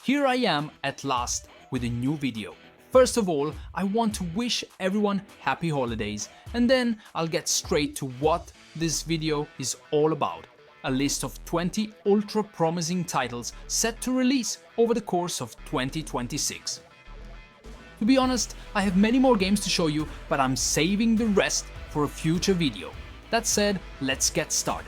Here I am at last with a new video. First of all, I want to wish everyone happy holidays, and then I'll get straight to what this video is all about. A list of 20 ultra promising titles set to release over the course of 2026. To be honest, I have many more games to show you, but I'm saving the rest for a future video. That said, let's get started.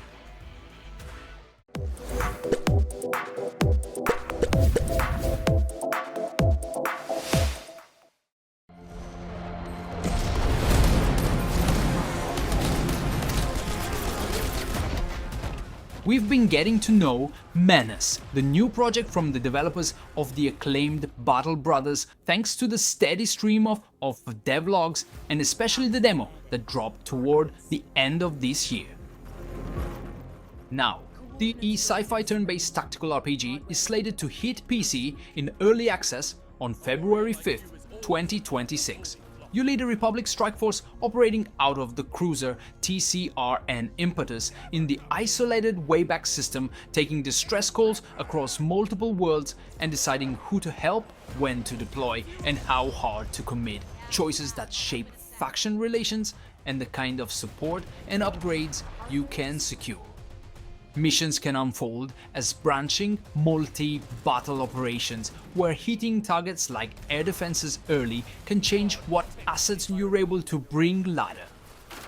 We've been getting to know MENACE, the new project from the developers of the acclaimed Battle Brothers, thanks to the steady stream of devlogs and especially the demo that dropped toward the end of this year. Now, the sci-fi turn-based tactical RPG is slated to hit PC in early access on February 5th, 2026. You lead a Republic strike force operating out of the cruiser TCRN Impetus in the isolated Wayback System, taking distress calls across multiple worlds and deciding who to help, when to deploy, and how hard to commit. Choices that shape faction relations and the kind of support and upgrades you can secure. Missions can unfold as branching multi-battle operations, where hitting targets like air defenses early can change what assets you're able to bring later.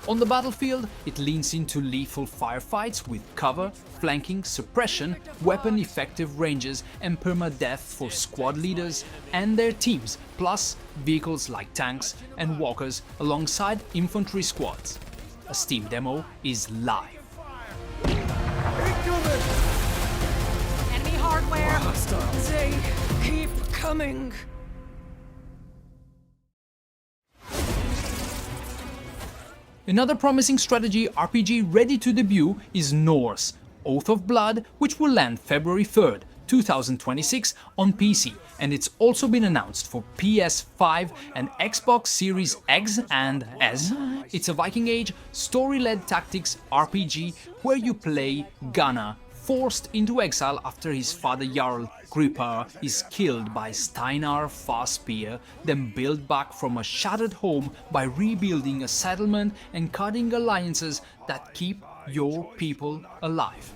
On the battlefield, it leans into lethal firefights with cover, flanking, suppression, weapon effective ranges, and permadeath for squad leaders and their teams, plus vehicles like tanks and walkers alongside infantry squads. A Steam demo is live. Enemy hardware! They keep coming! Another promising strategy RPG ready to debut is Norse, Oath of Blood, which will land February 3rd, 2026 on PC, and it's also been announced for PS5 and Xbox Series X and S. It's a Viking Age story-led tactics RPG where you play Gunnar, forced into exile after his father Jarl Gripar is killed by Steinar Farspear, then built back from a shattered home by rebuilding a settlement and cutting alliances that keep your people alive.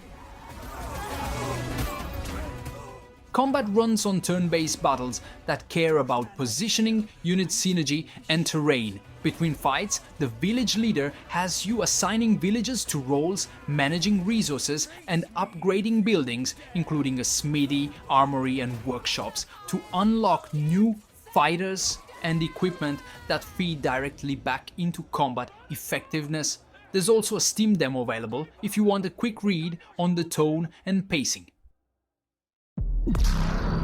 Combat runs on turn-based battles that care about positioning, unit synergy, and terrain. Between fights, the village leader has you assigning villages to roles, managing resources, and upgrading buildings, including a smithy, armory, and workshops, to unlock new fighters and equipment that feed directly back into combat effectiveness. There's also a Steam demo available if you want a quick read on the tone and pacing.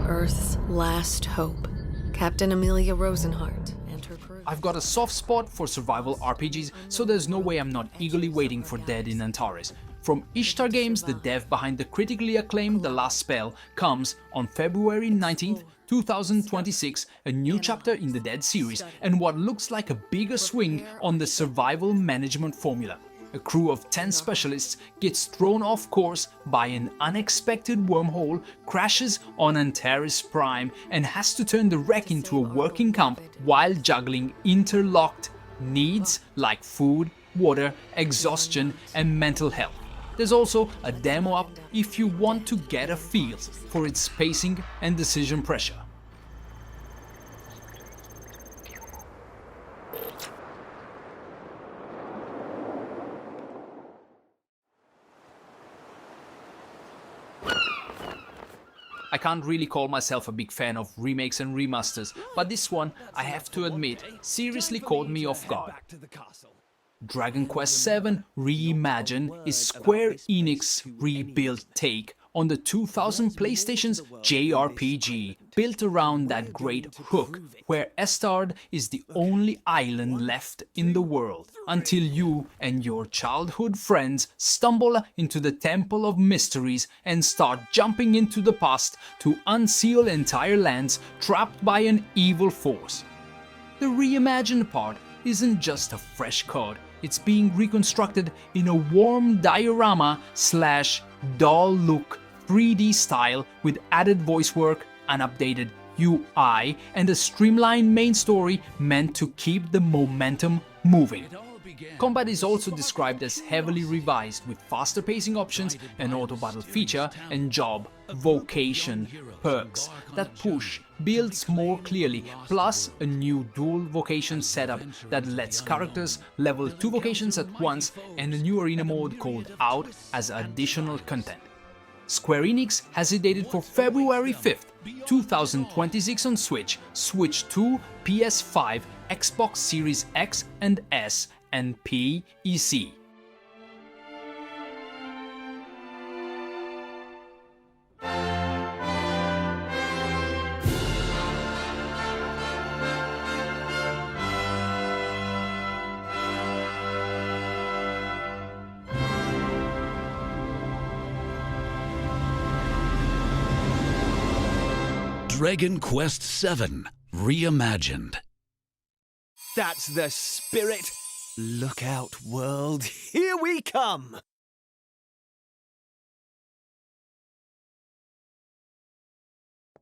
Earth's last hope. Captain Amelia Rosenhart and her crew. I've got a soft spot for survival RPGs, so there's no way I'm not eagerly waiting for Dead in Antares. From Ishtar Games, the dev behind the critically acclaimed The Last Spell, comes on February 19th, 2026, a new chapter in the Dead series, and what looks like a bigger swing on the survival management formula. A crew of 10 specialists gets thrown off course by an unexpected wormhole, crashes on Antares Prime, and has to turn the wreck into a working camp while juggling interlocked needs like food, water, exhaustion, and mental health. There's also a demo up if you want to get a feel for its pacing and decision pressure. I can't really call myself a big fan of remakes and remasters, but this one, I have to admit, seriously caught me off guard. Dragon Quest VII Reimagined is Square Enix's rebuilt take on the 2000 PlayStation's JRPG, built around that great hook, where Estard is the only island left in the world, until you and your childhood friends stumble into the Temple of Mysteries and start jumping into the past to unseal entire lands trapped by an evil force. The reimagined part isn't just a fresh code, it's being reconstructed in a warm diorama / doll look 3D style with added voice work, an updated UI and a streamlined main story meant to keep the momentum moving. Combat is also described as heavily revised with faster pacing options, an auto battle feature, and job vocation perks that push builds more clearly, plus a new dual vocation setup that lets characters level 2 vocations at once, and a new arena mode called Out as additional content. Square Enix has it dated for February 5th, 2026 on Switch, Switch 2, PS5, Xbox Series X and S, and PEC. Dragon Quest VII Reimagined. That's the spirit! Look out, world, here we come!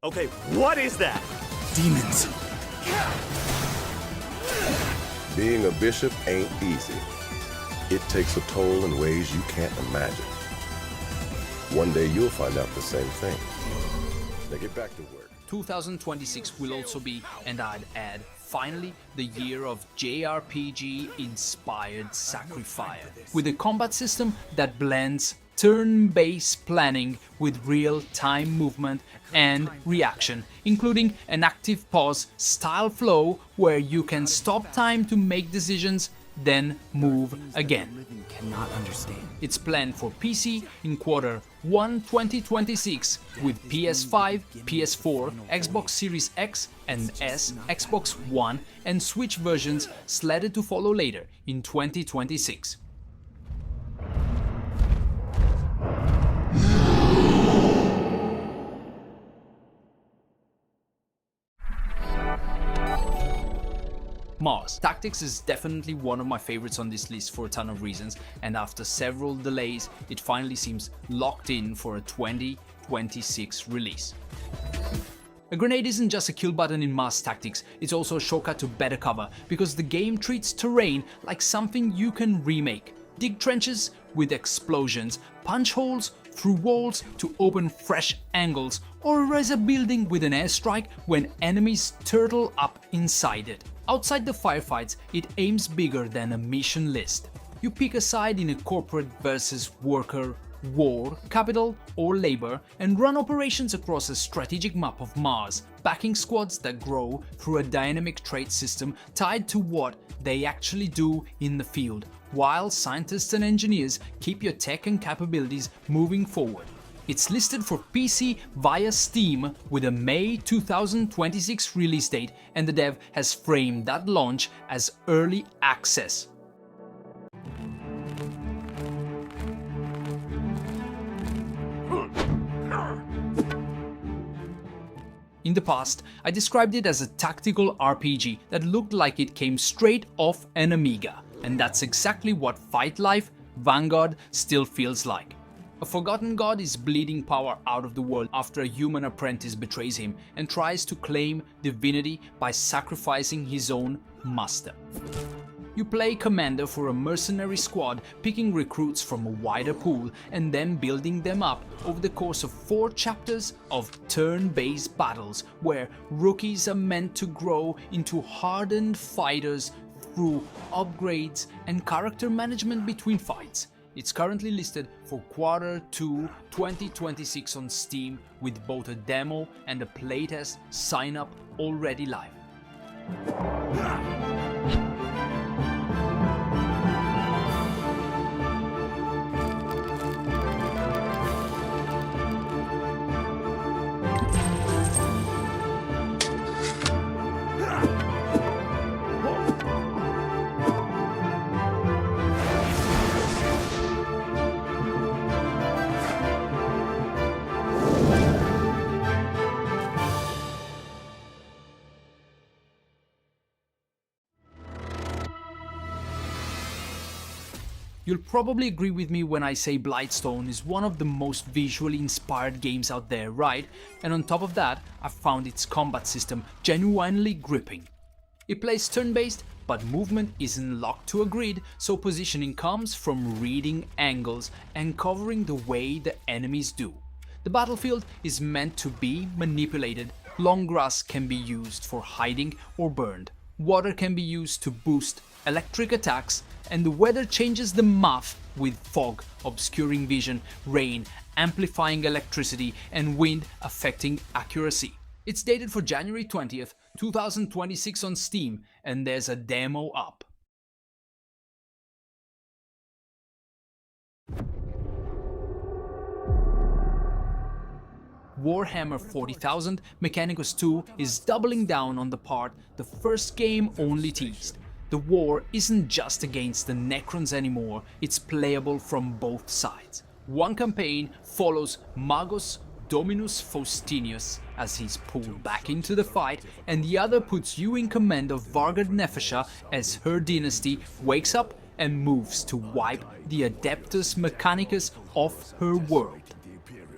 Okay, what is that? Demons. Being a bishop ain't easy. It takes a toll in ways you can't imagine. One day you'll find out the same thing. Now get back to work. 2026 will also be, and I'd add, finally the year of JRPG-inspired SacriFire, with a combat system that blends turn-based planning with real-time movement and reaction, including an active pause style flow where you can stop time to make decisions, then move again. Cannot understand. It's planned for PC in Q1 2026, with PS5, PS4, Xbox Series X and S, Xbox One and Switch versions slated to follow later in 2026. Mars Tactics is definitely one of my favorites on this list for a ton of reasons, and after several delays, it finally seems locked in for a 2026 release. A grenade isn't just a kill button in Mars Tactics, it's also a shortcut to better cover, because the game treats terrain like something you can remake. Dig trenches with explosions, punch holes through walls to open fresh angles, or erase a building with an airstrike when enemies turtle up inside it. Outside the firefights, it aims bigger than a mission list. You pick a side in a corporate versus worker war, capital or labor, and run operations across a strategic map of Mars, backing squads that grow through a dynamic trait system tied to what they actually do in the field, while scientists and engineers keep your tech and capabilities moving forward. It's listed for PC via Steam with a May 2026 release date, and the dev has framed that launch as early access. In the past, I described it as a tactical RPG that looked like it came straight off an Amiga, and that's exactly what Fight Life Vanguard still feels like. A forgotten god is bleeding power out of the world after a human apprentice betrays him and tries to claim divinity by sacrificing his own master. You play commander for a mercenary squad, picking recruits from a wider pool and then building them up over the course of 4 chapters of turn-based battles where rookies are meant to grow into hardened fighters through upgrades and character management between fights. It's currently listed for Q2 2026 on Steam, with both a demo and a playtest sign-up already live. You'll probably agree with me when I say Blightstone is one of the most visually inspired games out there, right? And on top of that, I've found its combat system genuinely gripping. It plays turn-based, but movement isn't locked to a grid, so positioning comes from reading angles and covering the way the enemies do. The battlefield is meant to be manipulated. Long grass can be used for hiding or burned. Water can be used to boost electric attacks, and the weather changes the map with fog obscuring vision, rain amplifying electricity, and wind affecting accuracy. It's dated for January 20th, 2026 on Steam, and there's a demo up. Warhammer 40,000 Mechanicus II is doubling down on the part the first game only teased. The war isn't just against the Necrons anymore, it's playable from both sides. One campaign follows Magus Dominus Faustinius as he's pulled back into the fight, and the other puts you in command of Vanguard Nefesha as her dynasty wakes up and moves to wipe the Adeptus Mechanicus off her world.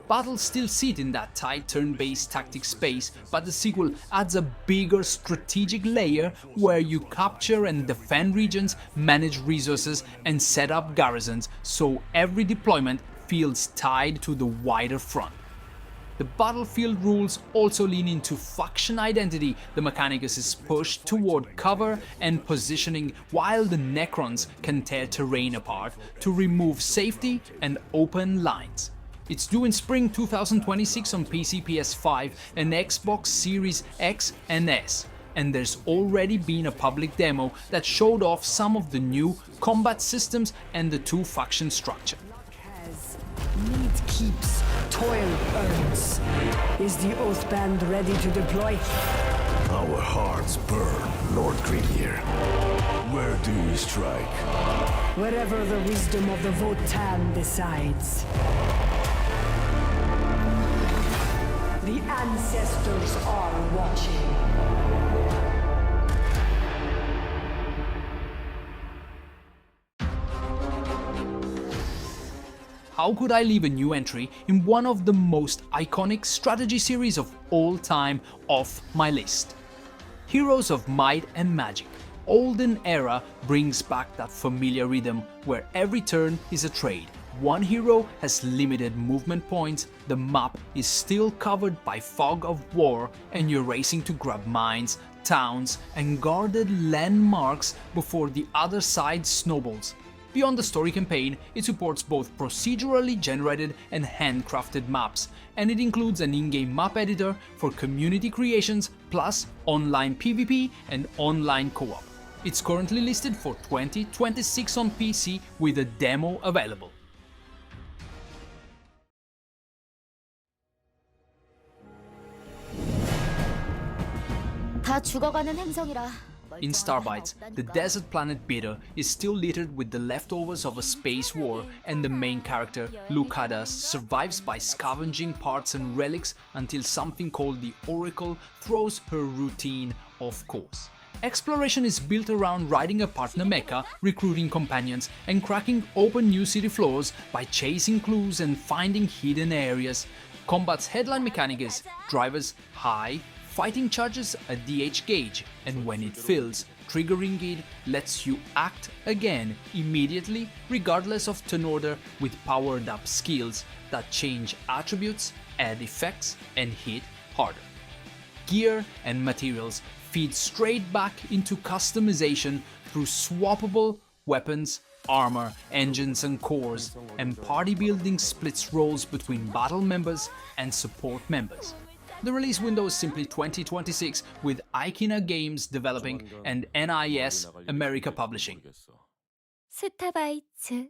Battles still sit in that tight turn-based tactic space, but the sequel adds a bigger strategic layer where you capture and defend regions, manage resources, and set up garrisons, so every deployment feels tied to the wider front. The battlefield rules also lean into faction identity. The Mechanicus is pushed toward cover and positioning, while the Necrons can tear terrain apart to remove safety and open lines. It's due in spring 2026 on PC, PS5 and Xbox Series X and S, and there's already been a public demo that showed off some of the new combat systems and the two-faction structure. Need keeps, toil earns. Is the Oathband ready to deploy? Our hearts burn, Lord Greenyear. Where do we strike? Wherever the wisdom of the Votan decides. The ancestors are watching. How could I leave a new entry in one of the most iconic strategy series of all time off my list? Heroes of Might and Magic. Olden Era brings back that familiar rhythm where every turn is a trade. One hero has limited movement points, the map is still covered by fog of war, and you're racing to grab mines, towns, and guarded landmarks before the other side snowballs. Beyond the story campaign, it supports both procedurally generated and handcrafted maps, and it includes an in-game map editor for community creations, plus online PvP and online co-op. It's currently listed for 2026 on PC with a demo available. 다 죽어가는 행성이라. In STARBITES, the desert planet Bitter is still littered with the leftovers of a space war, and the main character, Lucadas, survives by scavenging parts and relics until something called the Oracle throws her routine off course. Exploration is built around riding a partner mecha, recruiting companions, and cracking open new city floors by chasing clues and finding hidden areas. Combat's headline mechanic is drivers high, fighting charges a DH gauge, and when it fills, triggering it lets you act again immediately regardless of turn order, with powered up skills that change attributes, add effects, and hit harder. Gear and materials feed straight back into customization through swappable weapons, armor, engines and cores, and party building splits roles between battle members and support members. The release window is simply 2026, with Ikina Games developing and NIS America publishing. 스타바이츠.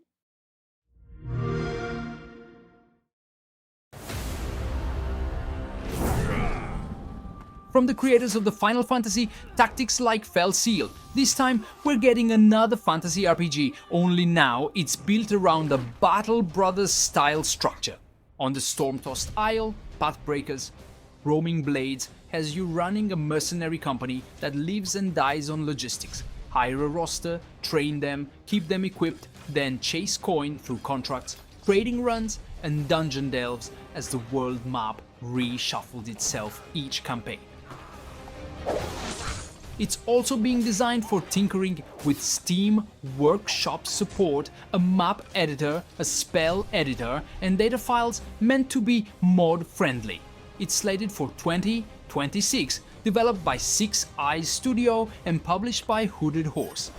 From the creators of the Final Fantasy, tactics like Fell Seal, this time we're getting another fantasy RPG, only now it's built around a Battle Brothers style structure. On the storm-tossed Isle, Pathbreakers, Roaming Blades has you running a mercenary company that lives and dies on logistics. hire a roster, train them, keep them equipped, then chase coin through contracts, trading runs, and dungeon delves as the world map reshuffled itself each campaign. It's also being designed for tinkering with Steam Workshop support, a map editor, a spell editor, and data files meant to be mod-friendly. It's slated for 2026, developed by Six Eyes Studio and published by Hooded Horse.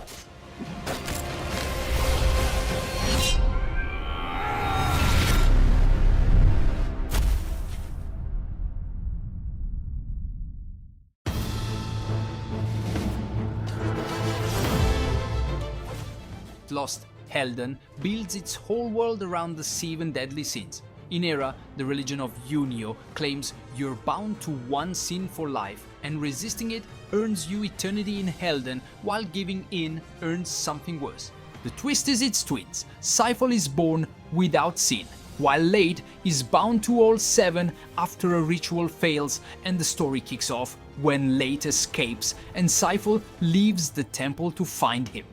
Lost, Hellden builds its whole world around the 7 deadly sins. In Era, the religion of Unio claims you're bound to one sin for life, and resisting it earns you eternity in Hellden, while giving in earns something worse. The twist is its twins. Cypher is born without sin, while Late is bound to all 7 after a ritual fails, and the story kicks off when Late escapes and Cypher leaves the temple to find him.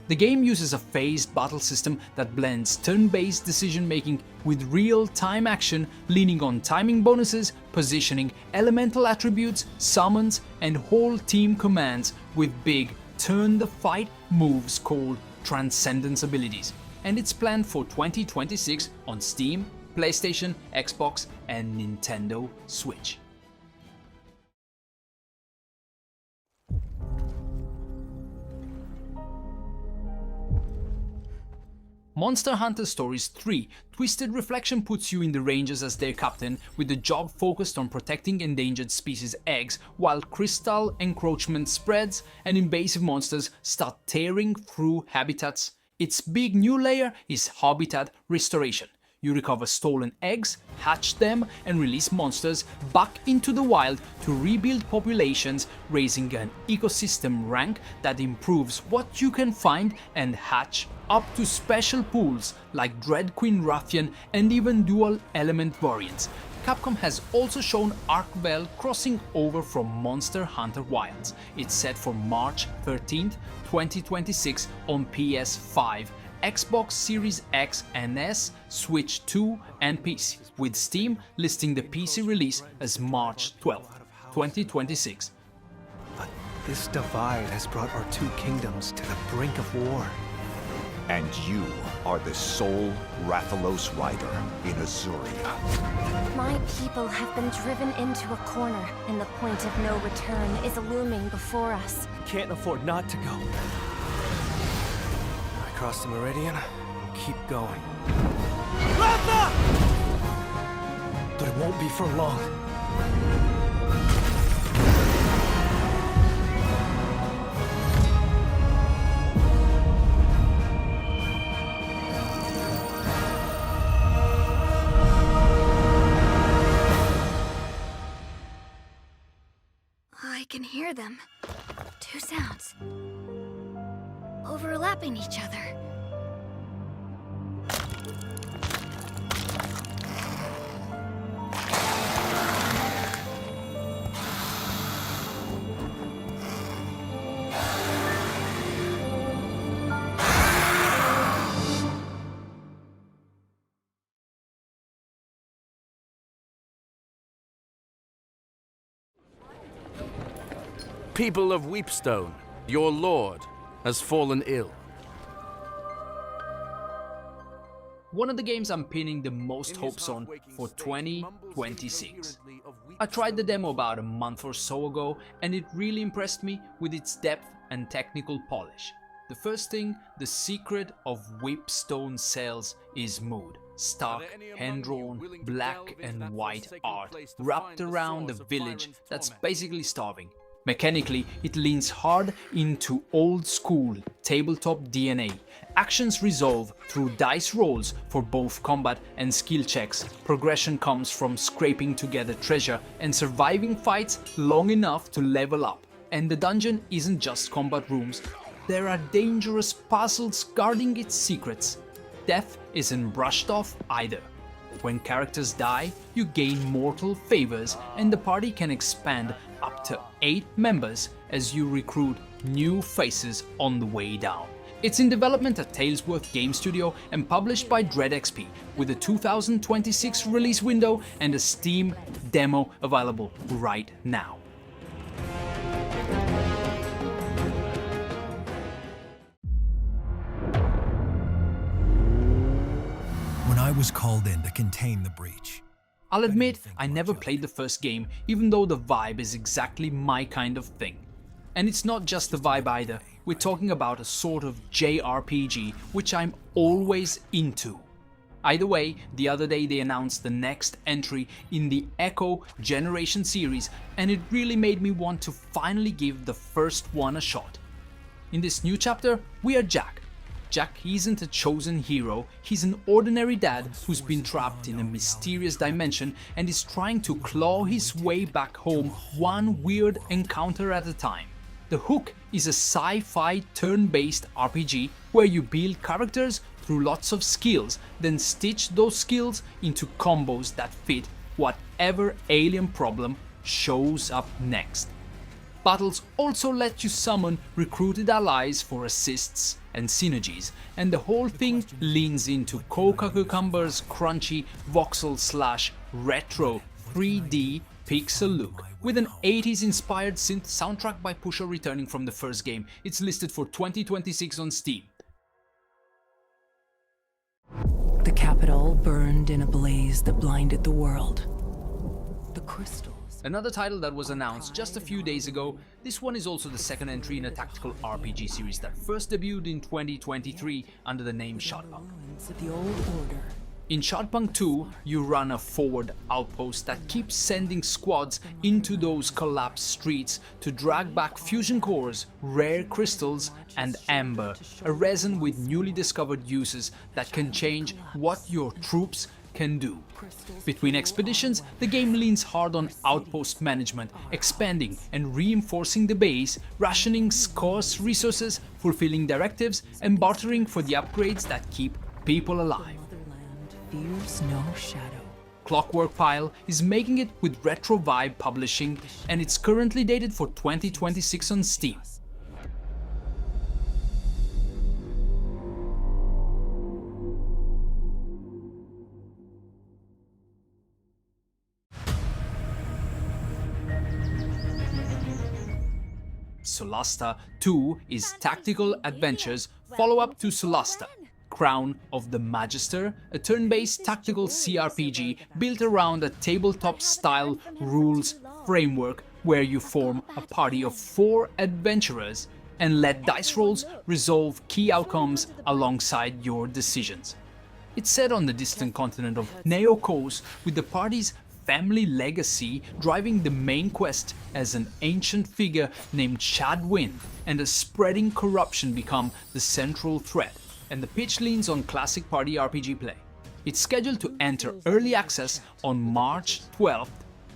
The game uses a phased battle system that blends turn-based decision-making with real-time action, leaning on timing bonuses, positioning, elemental attributes, summons, and whole team commands with big turn-the-fight moves called Transcendence abilities. And it's planned for 2026 on Steam, PlayStation, Xbox, and Nintendo Switch. Monster Hunter Stories 3 Twisted Reflection puts you in the Rangers as their captain, with the job focused on protecting endangered species eggs, while crystal encroachment spreads and invasive monsters start tearing through habitats. Its big new layer is habitat restoration. You recover stolen eggs, hatch them, and release monsters back into the wild to rebuild populations, raising an ecosystem rank that improves what you can find and hatch, up to special pools like Dread Queen Rathian and even dual element variants. Capcom has also shown Arcvel crossing over from Monster Hunter Wilds. It's set for March 13th, 2026 on PS5, Xbox Series X and S, Switch 2 and PC, with Steam listing the PC release as March 12th, 2026. But this divide has brought our 2 kingdoms to the brink of war. And you are the sole Rathalos rider in Azuria. My people have been driven into a corner, and the point of no return is looming before us. Can't afford not to go. Cross the meridian, keep going. Ratha! But it won't be for long. I can hear them. 2 sounds. Overlapping each other. People of Weepstone, your lord has fallen ill. One of the games I'm pinning the most hopes on for 2026. I tried the demo about a month or so ago, and it really impressed me with its depth and technical polish. The first thing the Secret of Weepstone sells is mood. Stark, hand-drawn, black and white art wrapped around a village that's basically starving. Mechanically, it leans hard into old-school tabletop DNA. Actions resolve through dice rolls for both combat and skill checks. Progression comes from scraping together treasure and surviving fights long enough to level up. And the dungeon isn't just combat rooms. There are dangerous puzzles guarding its secrets. Death isn't brushed off either. When characters die, you gain mortal favors, and the party can expand up to 8 members as you recruit new faces on the way down. It's in development at Talesworth Game Studio and published by DreadXP, with a 2026 release window and a Steam demo available right now. When I was called in to contain the breach, I'll admit I never played the first game, even though the vibe is exactly my kind of thing. And it's not just the vibe either, we're talking about a sort of JRPG, which I'm always into. Either way, the other day they announced the next entry in the Echo Generation series, and it really made me want to finally give the first one a shot. In this new chapter, we are Jack. Jack isn't a chosen hero, he's an ordinary dad who's been trapped in a mysterious dimension and is trying to claw his way back home one weird encounter at a time. The Hook is a sci-fi turn-based RPG where you build characters through lots of skills, then stitch those skills into combos that fit whatever alien problem shows up next. Battles also let you summon recruited allies for assists and synergies, and the whole thing leans into Coca Cucumber's crunchy voxel/retro 3D pixel look, with an 80s inspired synth soundtrack by Pusha returning from the first game. It's listed for 2026 on Steam. The capital burned in a blaze that blinded the world. The crystals. Another title that was announced just a few days ago, this one is also the second entry in a tactical RPG series that first debuted in 2023 under the name Shardpunk. The old order. In Shardpunk 2, you run a forward outpost that keeps sending squads into those collapsed streets to drag back fusion cores, rare crystals, and amber, a resin with newly discovered uses that can change what your troops can do. Between expeditions, the game leans hard on outpost management, expanding and reinforcing the base, rationing scarce resources, fulfilling directives, and bartering for the upgrades that keep people alive. Fears no shadow. Clockwork Pile is making it with Retro Vibe Publishing, and it's currently dated for 2026 on Steam. Solasta II is Tactical Adventure's follow-up to Solasta, Crown of the Magister, a turn-based tactical CRPG built around a tabletop-style rules framework where you form a party of 4 adventurers and let dice rolls resolve key outcomes alongside your decisions. It's set on the distant continent of Neokos, with the party's family legacy driving the main quest as an ancient figure named Shadwin and a spreading corruption become the central threat, and the pitch leans on classic party RPG play. It's scheduled to enter early access on March 12,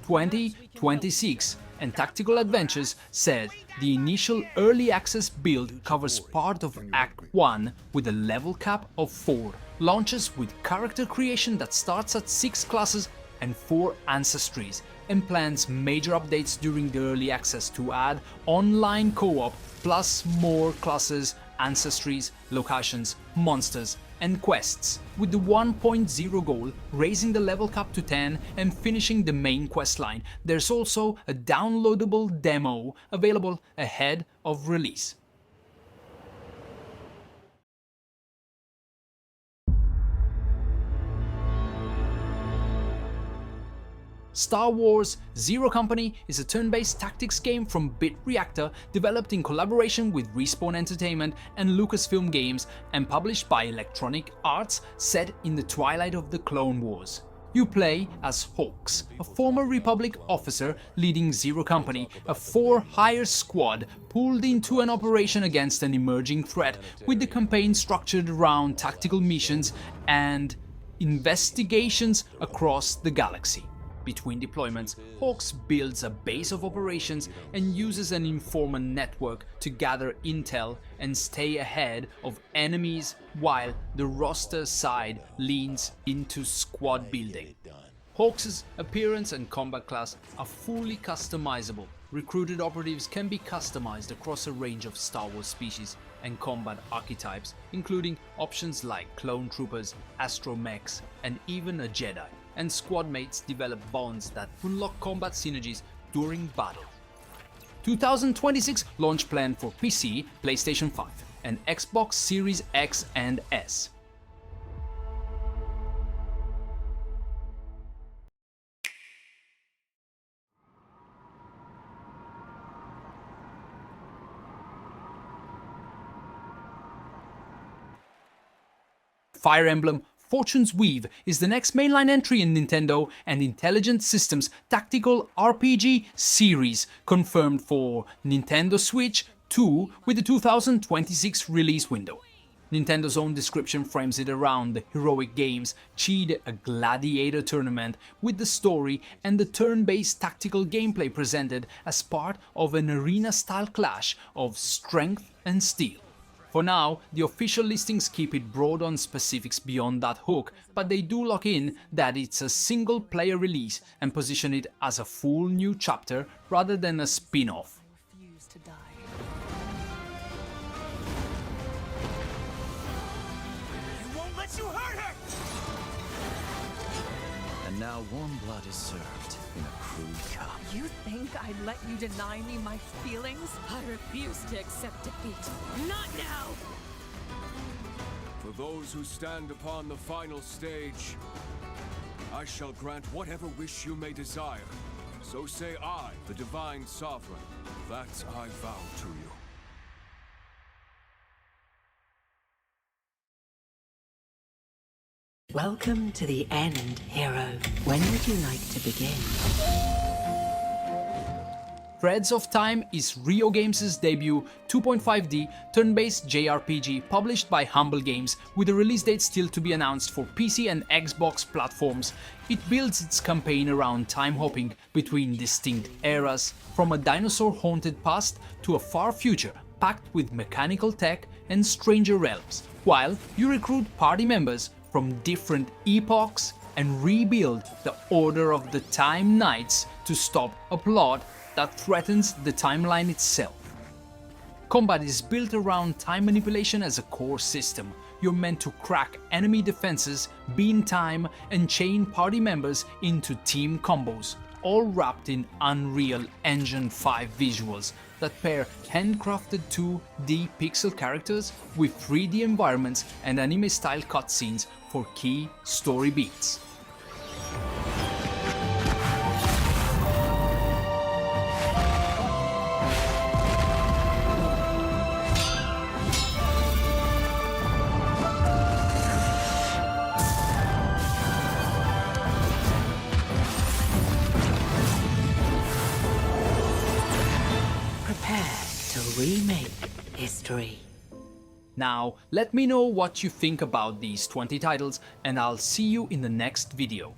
2026, and Tactical Adventures said the initial early access build covers part of Act 1 with a level cap of 4, launches with character creation that starts at 6 classes and 4 ancestries, and plans major updates during the early access to add online co-op plus more classes, ancestries, locations, monsters, and quests, with the 1.0 goal raising the level cap to 10 and finishing the main quest line. There's also a downloadable demo available ahead of release. Star Wars Zero Company is a turn-based tactics game from Bit Reactor, developed in collaboration with Respawn Entertainment and Lucasfilm Games and published by Electronic Arts, set in the twilight of the Clone Wars. You play as Hawks, a former Republic officer leading Zero Company, a for-hire squad pulled into an operation against an emerging threat, with the campaign structured around tactical missions and investigations across the galaxy. Between deployments, Hawks builds a base of operations and uses an informant network to gather intel and stay ahead of enemies, while the roster side leans into squad building. Hawks' appearance and combat class are fully customizable. Recruited operatives can be customized across a range of Star Wars species and combat archetypes, including options like clone troopers, astromechs, and even a Jedi. And squad mates develop bonds that unlock combat synergies during battle. 2026 launch plan for PC, PlayStation 5, and Xbox Series X and S. Fire Emblem Fortune's Weave is the next mainline entry in Nintendo and Intelligent Systems' tactical RPG series, confirmed for Nintendo Switch 2 with the 2026 release window. Nintendo's own description frames it around the heroic games, cheat a gladiator tournament with the story and the turn-based tactical gameplay presented as part of an arena-style clash of strength and steel. For now, the official listings keep it broad on specifics beyond that hook, but they do lock in that it's a single-player release and position it as a full new chapter rather than a spin-off. I won't let you hurt her! And now warm blood is served in a crude cup. You think I'd let you deny me my feelings? I refuse to accept defeat. Not now! For those who stand upon the final stage, I shall grant whatever wish you may desire. So say I, the Divine Sovereign, that I vow to you. Welcome to the end, hero. When would you like to begin? Threads of Time is Rio Games' debut 2.5D turn-based JRPG published by Humble Games, with a release date still to be announced for PC and Xbox platforms. It builds its campaign around time hopping between distinct eras, from a dinosaur-haunted past to a far future packed with mechanical tech and stranger realms, while you recruit party members from different epochs and rebuild the Order of the Time Knights to stop a plot that threatens the timeline itself. Combat is built around time manipulation as a core system. You're meant to crack enemy defenses, beat time, and chain party members into team combos, all wrapped in Unreal Engine 5 visuals that pair handcrafted 2D pixel characters with 3D environments and anime-style cutscenes for key story beats. Remake history. Now, let me know what you think about these 20 titles, and I'll see you in the next video.